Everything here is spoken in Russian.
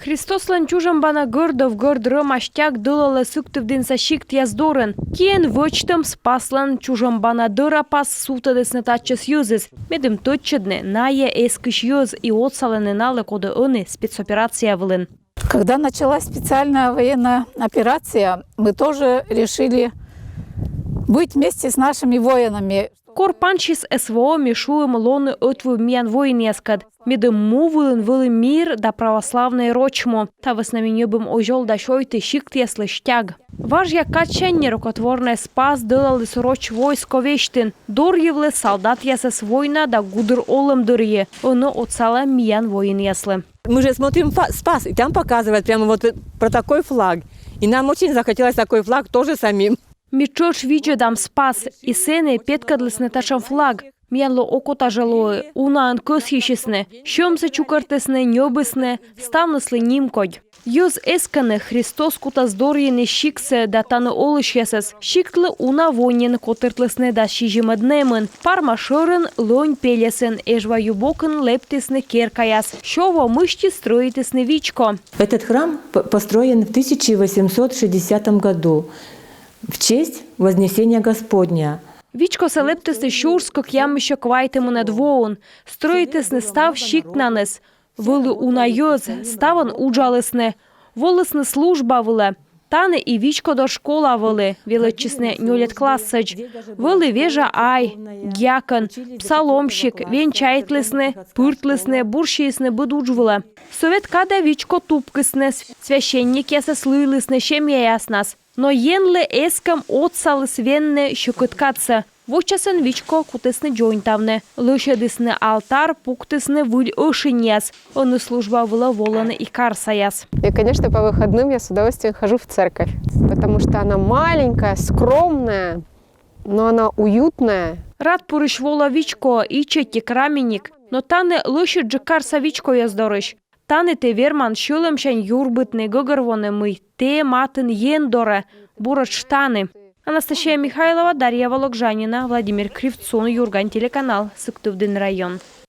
Христослан чужамбана гордов гордрым аштяк дылалы сүктөвден сашикт яздорын. Кен вочтым спаслан чужамбана дыра пас сутадысны татчыс юзыз. Медым точчедны ная эскиш юз и отсалыны налы коды ыны спецоперация вылын. Когда началась специальная военная операция, мы тоже решили быть вместе с нашими воинами. Корпанчис СВО мешуем лоны отву миян воин яскад. Медым му вылын мир да православный рочмо. Та выснаменёбым ожол да шойты шикт яслы штяг. Важ я каченне рукотворный спас дылалы сроч войско вештин. Дор евлы солдат ясас война да гудыр олым дырье. Оны отсала миян воин яслы. Мы же смотрим «Спас», и там показывают прямо вот про такой флаг. И нам очень захотелось такой флаг тоже самим. Мичош виджедам «Спас» и сены петкадлысны ташам флаг. Мянло окота жалои, унаан көс ешесны, шөмсы чукартысны, нёбысны, ставныслы нимкодь. Юз эсканы Христос кутаздорьены шиксы да таны олыш ясыз. Шиктлы уна вонен котыртлысны да шижимаднемын. Парма шырын лонь пелесен, эжва юбокын лептысны керкаяс. Шово мышти строитысны вичко. Этот храм построен в 1860 году в честь Вознесения Господня. Вичко селептысны шурско кьямыша квайтымы над воун. Строитысны став шикнаныс. Вылы унайоз, ставан уджалысны. Волысны служба вылы. Таны и вичко до школа вылы. Величесны нёлет классыч. Вылы вежа ай, гякон, псаломщик, венчайтлысны, пыртлысны, буршисны быдуджвылы. Совет када вичко тупкысны, священник ясы слылысны, шемья яснас. Но енлы эскам отсалыс венны щукыткатсы. Вочасын вичко кутысны джойнтавны. Лышедысны алтар пуктысны выль ошиньяс. Он служба была воланы и карсаяс. И, конечно, по выходным я с удовольствием хожу в церковь. Потому что она маленькая, скромная, но она уютная. Рад пурыш вола вичко и чеки краменник. Но таны лышед же карса вичко яздорыш. Таны те верман шулымшан юрбытны гыгырвоны мы. Те матын ендора, бурат штаны. Анастасия Михайлова, Дарья Вологжанина, Владимир Кривцун, Юрган, телеканал Сыктывдин район.